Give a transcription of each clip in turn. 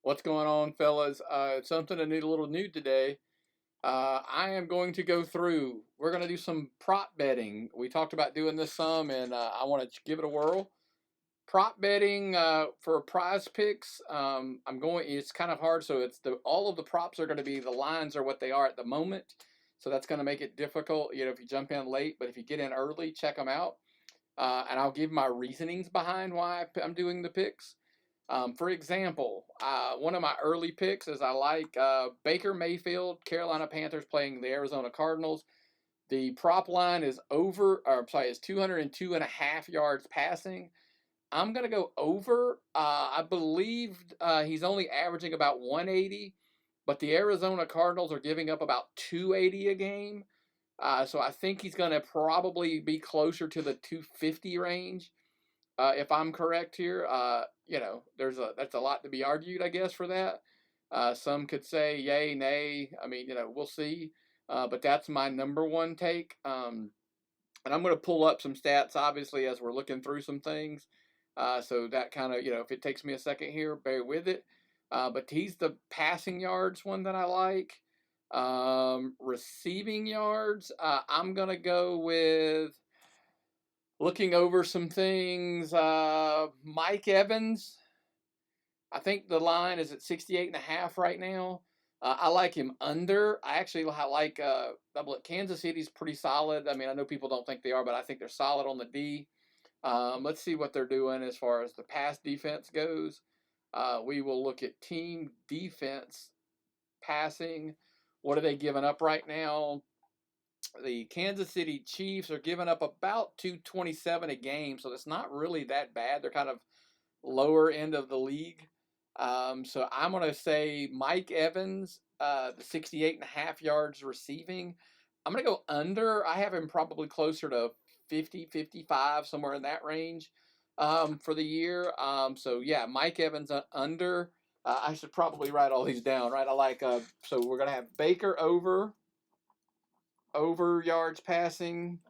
What's going on, fellas? It's something I need a little new today. I am going to go through. We're going to do some prop betting. We talked about doing this some, and I want to give it a whirl. Prop betting for prize picks. I'm going. It's kind of hard, so it's the all of the props are going to be the lines are what they are at the moment. So that's going to make it difficult. If you jump in late, but if you get in early, check them out. And I'll give my reasonings behind why I'm doing the picks. For example, one of my early picks is I like Baker Mayfield, Carolina Panthers playing the Arizona Cardinals. The prop line is is 202 and a half yards passing. I'm going to go over. I believe he's only averaging about 180, but the Arizona Cardinals are giving up about 280 a game. So I think he's going to probably be closer to the 250 range. If I'm correct here, that's a lot to be argued, I guess, for that. Some could say yay, nay. I mean, we'll see. But that's my number one take. And I'm going to pull up some stats, obviously, as we're looking through some things. So that kind of, if it takes me a second here, bear with it. But he's the passing yards one that I like. Receiving yards, I'm going to go with looking over some things. Mike Evans, I think the line is at 68 and a half right now. I like him under. I actually like Kansas City's pretty solid. I mean, I know people don't think they are, but I think they're solid on the D. Let's see what they're doing as far as the pass defense goes. We will look at team defense passing. What are they giving up right now? The Kansas City Chiefs are giving up about 227 a game, so it's not really that bad. They're kind of lower end of the league. So I'm going to say Mike Evans, the 68 and a half yards receiving. I'm going to go under. I have him probably closer to 50, 55, somewhere in that range for the year. So yeah, Mike Evans under. I should probably write all these down, right? I like, so we're going to have Baker over yards passing.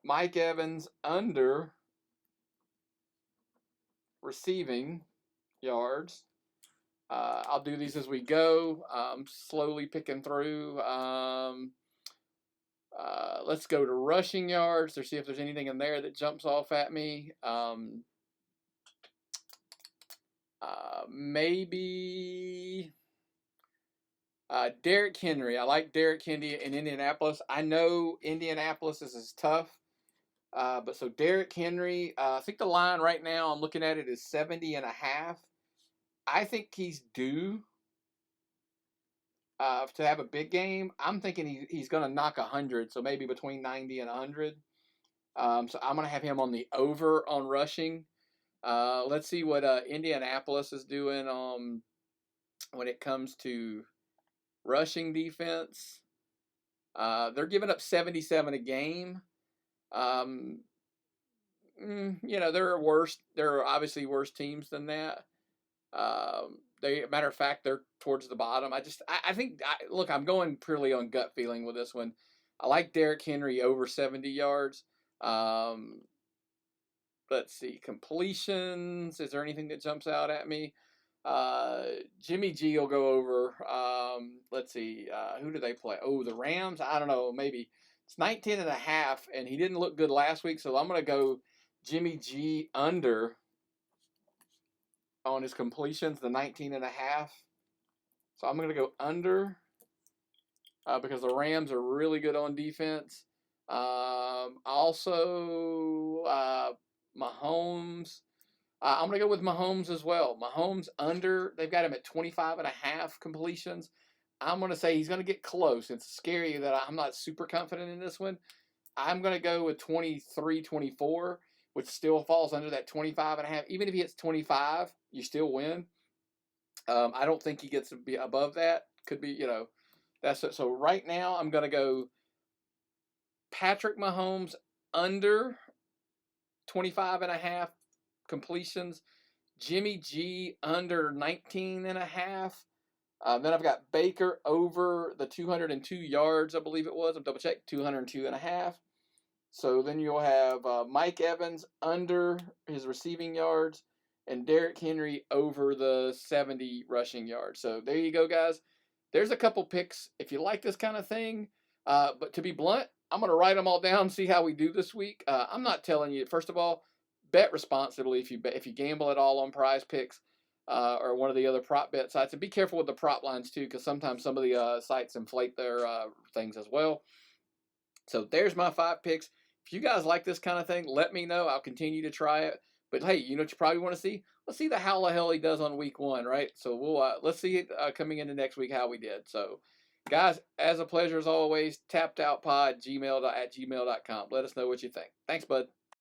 Mike Evans under receiving yards. I'll do these as we go, slowly picking through. Let's go to rushing yards to see if there's anything in there that jumps off at me. Maybe Derrick Henry. I like Derrick Henry in Indianapolis. I know Indianapolis is tough. But so Derrick Henry, I think the line right now I'm looking at it is 70 and a half. I think he's due to have a big game. I'm thinking he's going to knock 100, so maybe between 90 and 100. So I'm going to have him on the over on rushing. Let's see what Indianapolis is doing when it comes to rushing defense. They're giving up 77 a game. There are worse. There are obviously worse teams than that. Matter of fact, they're towards the bottom. I think, look, I'm going purely on gut feeling with this one. I like Derrick Henry over 70 yards. Let's see, completions. Is there anything that jumps out at me? Jimmy G will go over. Let's see, who do they play? Oh, the Rams. I don't know. Maybe it's 19 and a half, and he didn't look good last week, so I'm going to go Jimmy G under on his completions, the 19 and a half. So I'm going to go under because the Rams are really good on defense. Also, Mahomes. I'm going to go with Mahomes as well. Mahomes under. They've got him at 25 and a half completions. I'm going to say he's going to get close. It's scary that I'm not super confident in this one. I'm going to go with 23, 24, which still falls under that 25 and a half. Even if he hits 25, you still win. I don't think he gets to be above that. Could be, that's it. So right now I'm going to go Patrick Mahomes under 25 and a half completions. Jimmy G under 19 and a half. Then I've got Baker over the 202 yards, I believe it was. I'm double check, 202 and a half. So then you'll have Mike Evans under his receiving yards and Derrick Henry over the 70 rushing yards. So there you go, guys. There's a couple picks if you like this kind of thing. But to be blunt, I'm going to write them all down, see how we do this week. I'm not telling you, first of all, bet responsibly if you gamble at all on Prizepicks or one of the other prop bet sites. And be careful with the prop lines too, because sometimes some of the sites inflate their things as well. So there's my 5 picks. If you guys like this kind of thing, let me know. I'll continue to try it. But hey, you know what you probably want to see? Let's see how the hell he does on week 1, right? So let's see it coming into next week how we did. So, guys, as a pleasure as always, tappedoutpod@gmail.com. Let us know what you think. Thanks, bud.